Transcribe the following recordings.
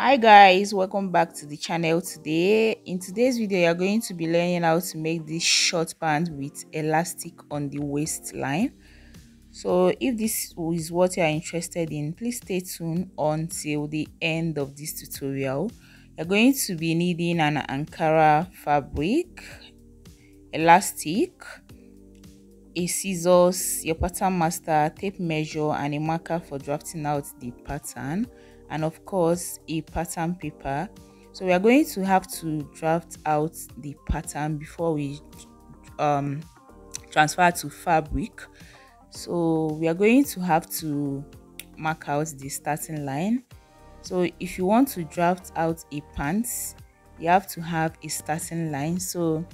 Hi guys, welcome back to the channel. Today in today's video you're going to be learning how to make this short pant with elastic on the waistline. So if this is what you are interested in, please stay tuned until the end of this tutorial. You're going to be needing an Ankara fabric, elastic, a scissors, your pattern master, tape measure, and a marker for drafting out the pattern, and of course a pattern paper. So we are going to have to draft out the pattern before we transfer to fabric. So we are going to have to mark out the starting line. So if you want to draft out a pants, you have to have a starting line. So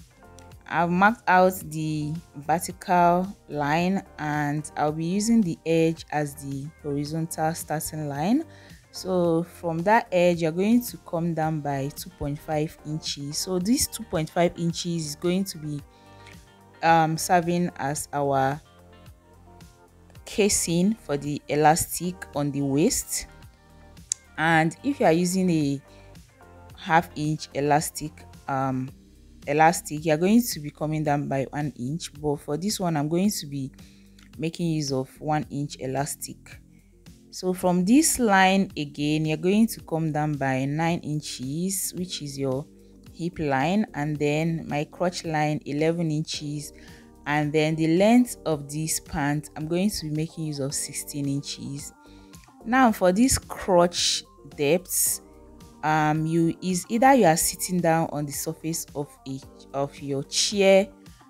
I've marked out the vertical line and I'll be using the edge as the horizontal starting line. So from that edge you're going to come down by 2.5 inches. So this 2.5 inches is going to be serving as our casing for the elastic on the waist. And if you are using a half-inch elastic, you're going to be coming down by 1 inch, but for this one I'm going to be making use of 1 inch elastic. So from this line again you're going to come down by 9 inches, which is your hip line, and then my crotch line 11 inches, and then the length of this pant I'm going to be making use of 16 inches. Now for this crotch depth, you are sitting down on the surface of your chair,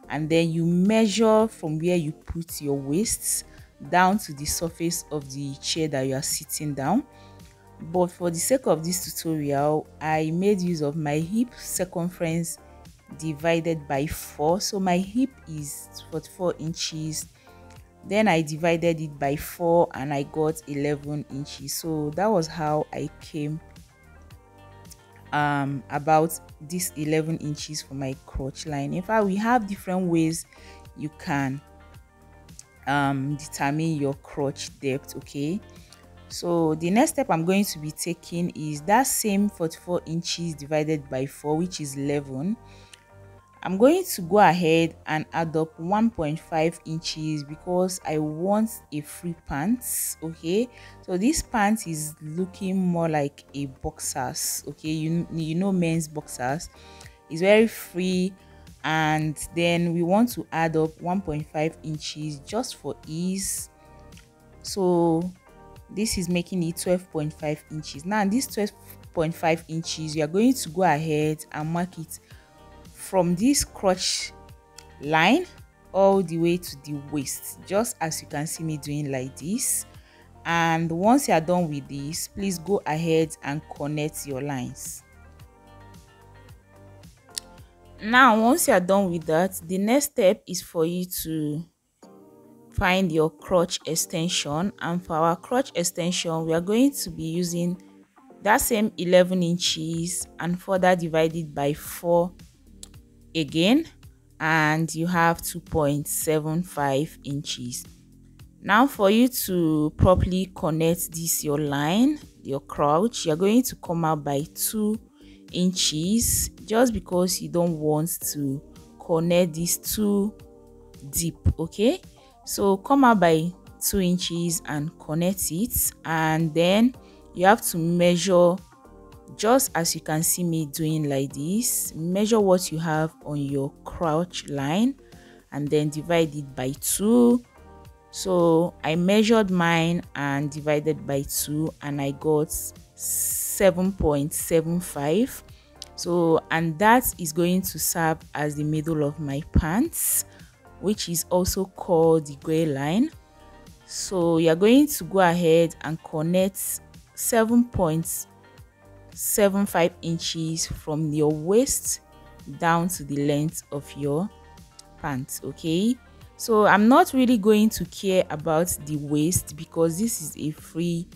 and then you measure from where you put your waist down to the surface of the chair that you are sitting down. But for the sake of this tutorial, I made use of my hip circumference divided by 4. So my hip is 44 inches, then I divided it by 4 and I got 11 inches. So that was how I came about this 11 inches for my crotch line. In fact, we have different ways you can determine your crotch depth. Okay, so the next step I'm going to be taking is that same 44 inches divided by 4, which is 11. I'm going to go ahead and add up 1.5 inches because I want a free pants. Okay, so this pants is looking more like a boxers. Okay, you know men's boxers is very free, and then we want to add up 1.5 inches just for ease. So this is making it 12.5 inches. Now this 12.5 inches we are going to go ahead and mark it from this crotch line all the way to the waist, just as you can see me doing like this. And once you are done with this, please go ahead and connect your lines. Now once you are done with that, the next step is for you to find your crotch extension, and for our crotch extension we are going to be using that same 11 inches and further divided by 4 again, and you have 2.75 inches. Now for you to properly connect this your line, your crotch, you're going to come out by 2 inches just because you don't want to connect this too deep. Okay, so come out by 2 inches and connect it, and then you have to measure just as you can see me doing like this. Measure what you have on your crotch line and then divide it by 2. So I measured mine and divided by 2 and I got 7.75. so, and that is going to serve as the middle of my pants, which is also called the gray line. So you're going to go ahead and connect 7.75 inches from your waist down to the length of your pants. Okay, so I'm not really going to care about the waist because this is a free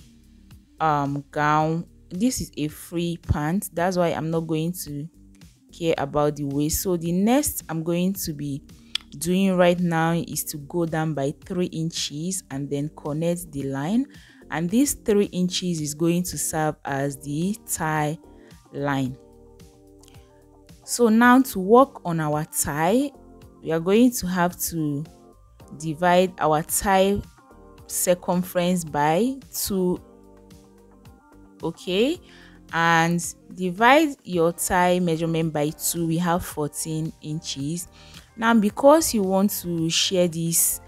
gown, this is a free pant, that's why I'm not going to care about the waist. So the next I'm going to be doing right now is to go down by 3 inches and then connect the line, and this 3 inches is going to serve as the thigh line. So now to work on our thigh, we are going to have to divide our thigh circumference by 2, okay, and divide your thigh measurement by 2. We have 14 inches. Now because you want to share this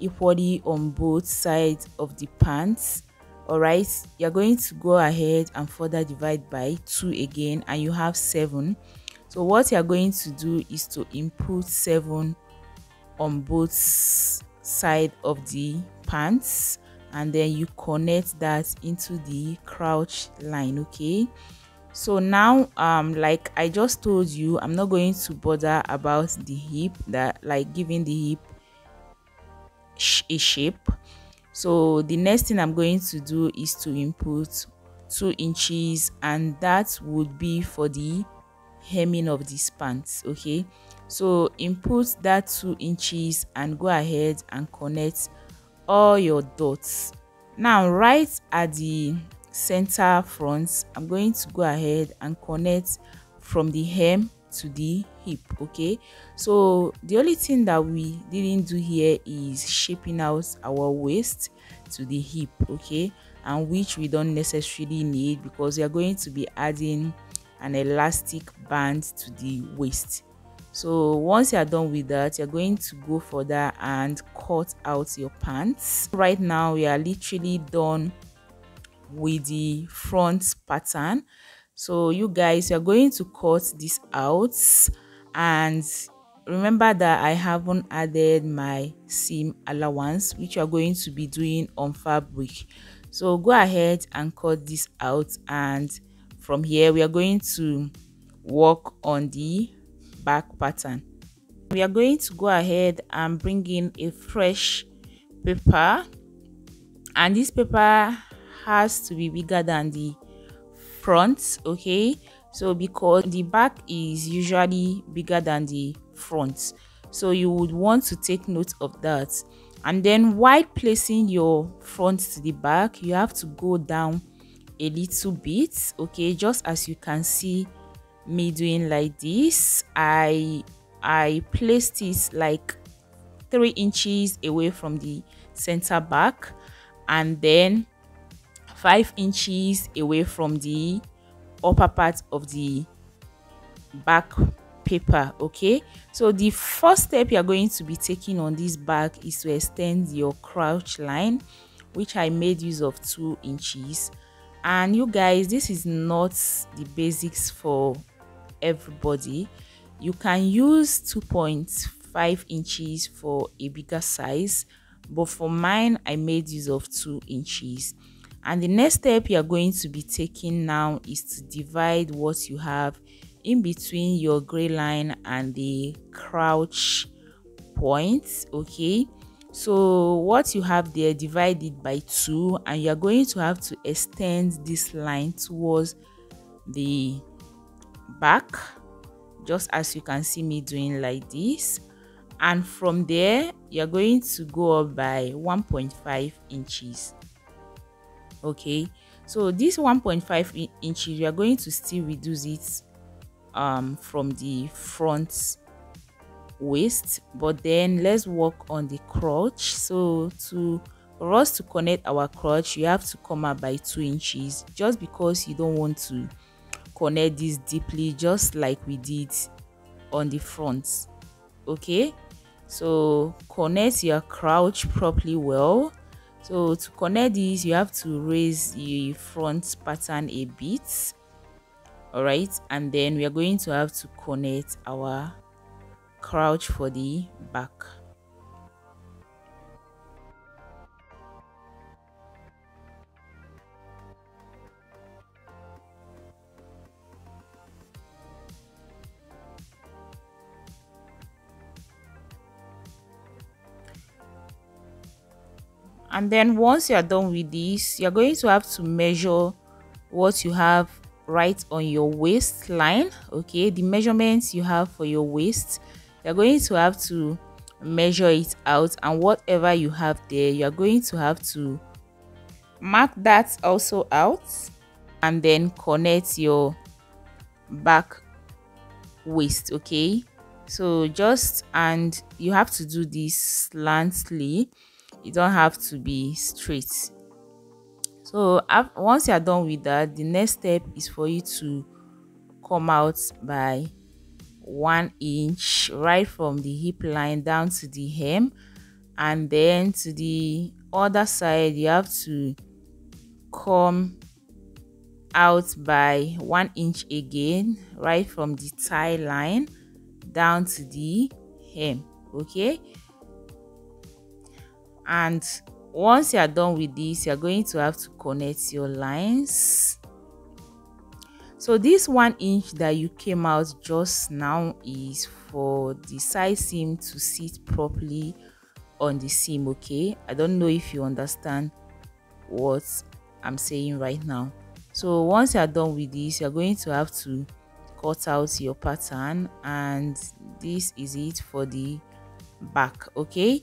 equally on both sides of the pants, all right, you're going to go ahead and further divide by 2 again, and you have 7. So what you're going to do is to input 7 on both sides of the pants, and then you connect that into the crouch line. Okay, so now like I just told you, I'm not going to bother about the hip, that like giving the hip a shape. So the next thing I'm going to do is to input 2 inches, and that would be for the hemming of these pants. Okay, so input that 2 inches and go ahead and connect all your dots. Now right at the center front, I'm going to go ahead and connect from the hem to the hip. Okay, so the only thing that we didn't do here is shaping out our waist to the hip, okay, and which we don't necessarily need because we are going to be adding an elastic band to the waist. So once you are done with that, you're going to go further and cut out your pants. Right now we are literally done with the front pattern. So you guys, you're going to cut this out, and remember that I haven't added my seam allowance, which you're going to be doing on fabric. So go ahead and cut this out, and from here we are going to work on the back pattern. We are going to go ahead and bring in a fresh paper, and this paper has to be bigger than the front. Okay, so because the back is usually bigger than the front, so you would want to take note of that. And then while placing your front to the back, you have to go down a little bit, okay, just as you can see me doing like this. I placed it like 3 inches away from the center back, and then 5 inches away from the upper part of the back paper. Okay, so the first step you are going to be taking on this back is to extend your crouch line, which I made use of 2 inches. And you guys, this is not the basics for everybody. You can use 2.5 inches for a bigger size, but for mine I made use of 2 inches. And the next step you are going to be taking now is to divide what you have in between your gray line and the crouch point. Okay, so what you have there, divide it by 2, and you are going to have to extend this line towards the back, just as you can see me doing like this. And from there you are going to go up by 1.5 inches. Okay, so this 1.5 inches, we are going to still reduce it from the front waist, but then let's work on the crotch. So for us to connect our crotch, you have to come up by 2 inches, just because you don't want to connect this deeply, just like we did on the front. Okay, so connect your crouch properly well. So to connect this, you have to raise the front pattern a bit, all right, and then we are going to have to connect our crouch for the back. And then once you are done with this, you're going to have to measure what you have right on your waistline. Okay, the measurements you have for your waist, you're going to have to measure it out, and whatever you have there, you're going to have to Mark that also out, and then connect your back waist. Okay, so just, and you have to do this slantly, you don't have to be straight. So once you're done with that, the next step is for you to come out by 1 inch right from the hip line down to the hem, and then to the other side you have to come out by 1 inch again right from the thigh line down to the hem. Okay, and once you are done with this, you're going to have to connect your lines. So this 1 inch that you came out just now is for the side seam to sit properly on the seam. Okay, I don't know if you understand what I'm saying right now. So once you're done with this, you're going to have to cut out your pattern, and this is it for the back. Okay,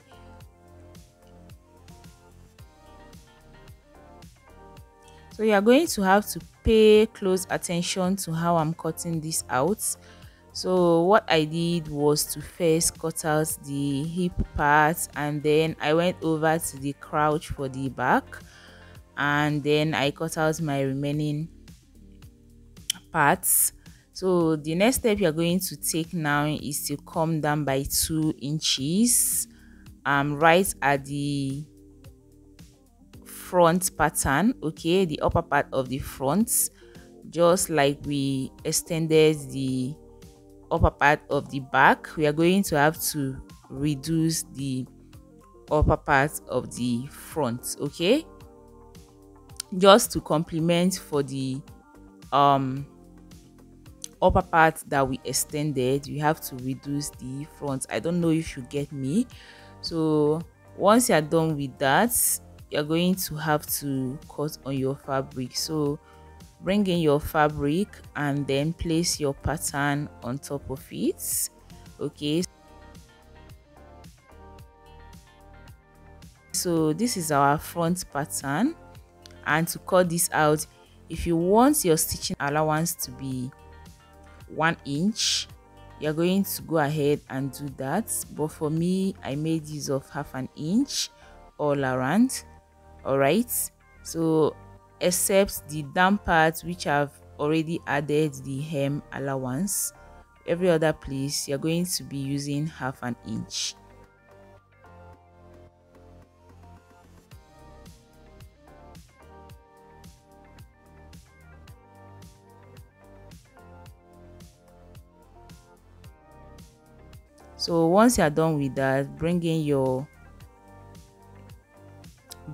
so you are going to have to pay close attention to how I'm cutting this out. So what I did was to first cut out the hip part, and then I went over to the crouch for the back, and then I cut out my remaining parts. So the next step you're going to take now is to come down by 2 inches right at the front pattern. Okay, the upper part of the front, just like we extended the upper part of the back, we are going to have to reduce the upper part of the front. Okay, just to complement for the upper part that we extended, we have to reduce the front. I don't know if you get me. So once you're done with that, you're going to have to cut on your fabric. So bring in your fabric and then place your pattern on top of it. Okay, so this is our front pattern, and to cut this out, if you want your stitching allowance to be 1 inch, you're going to go ahead and do that, but for me I made use of 1/2 inch all around. All right, so except the down part, which I've already added the hem allowance, every other place you're going to be using 1/2 inch. So once you're done with that, bring in your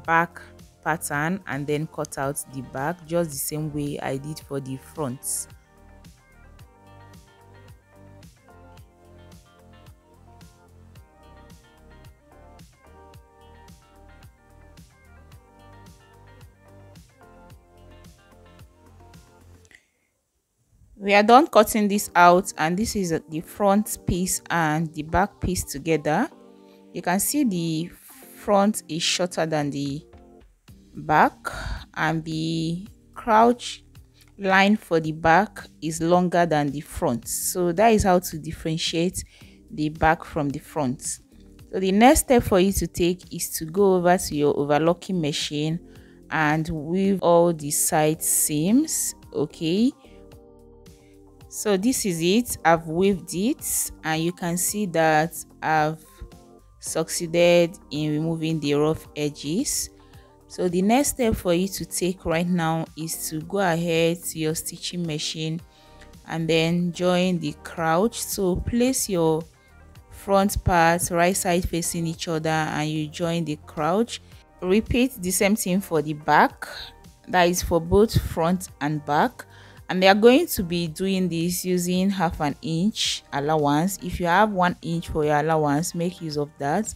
back pattern and then cut out the back just the same way I did for the front. We are done cutting this out, and this is the front piece and the back piece together. You can see the front is shorter than the back, and the crouch line for the back is longer than the front. So that is how to differentiate the back from the front. So the next step for you to take is to go over to your overlocking machine and weave all the side seams. Okay, so this is it. I've weaved it, and you can see that I've succeeded in removing the rough edges. So the next step for you to take right now is to go ahead to your stitching machine and then join the crouch. So place your front part right side facing each other and you join the crouch. Repeat the same thing for the back, that is for both front and back, and they are going to be doing this using 1/2 inch allowance. If you have 1 inch for your allowance, make use of that.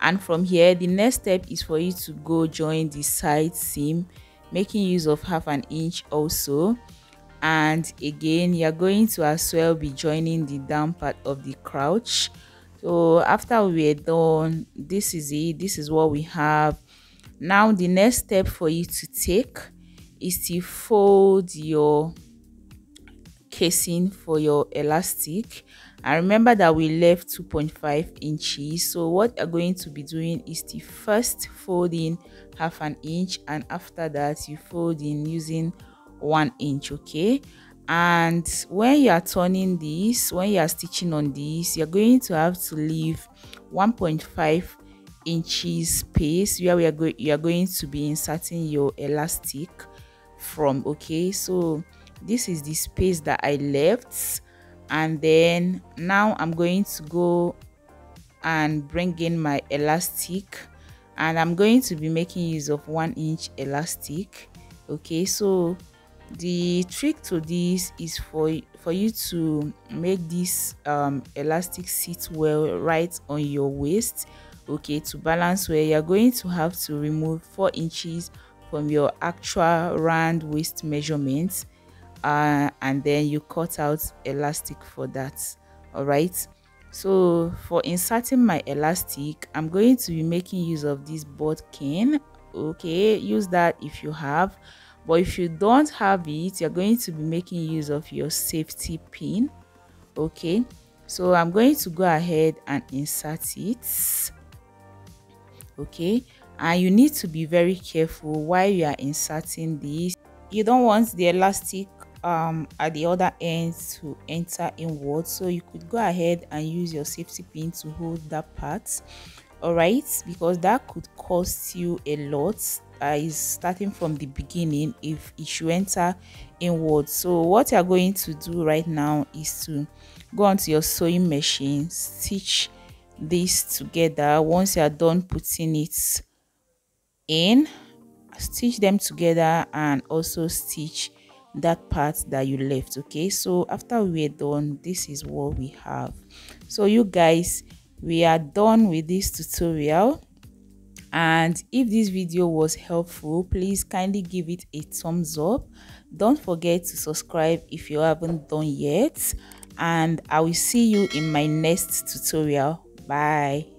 And from here, the next step is for you to go join the side seam, making use of 1/2 inch also. And again, you're going to as well be joining the down part of the crouch. So after we're done, this is it. This is what we have. Now the next step for you to take is to fold your casing for your elastic, and remember that we left 2.5 inches. So what you're going to be doing is the first folding half an inch, and after that you fold in using 1 inch. Okay, and when you are turning this, when you are stitching on this, you're going to have to leave 1.5 inches space where you are going to be inserting your elastic from. Okay, so this is the space that I left, and then now I'm going to go and bring in my elastic, and I'm going to be making use of 1 inch elastic. Okay, so the trick to this is for you to make this elastic sit well right on your waist. Okay, to balance where you're going to have to remove 4 inches from your actual round waist measurements, and then you cut out elastic for that. All right, so for inserting my elastic, I'm going to be making use of this bodkin. Okay, use that if you have, but if you don't have it, you're going to be making use of your safety pin. Okay, so I'm going to go ahead and insert it. Okay, and you need to be very careful while you are inserting this. You don't want the elastic at the other end to enter inward, so you could go ahead and use your safety pin to hold that part. All right, because that could cost you a lot. Is starting from the beginning if it should enter inward. So what you're going to do right now is to go onto your sewing machine, stitch this together. Once you're done putting it in, stitch them together and also stitch that part that you left. Okay, so after we're done, this is what we have. So you guys, we are done with this tutorial, and if this video was helpful, please kindly give it a thumbs up. Don't forget to subscribe if you haven't done yet, and I will see you in my next tutorial. Bye.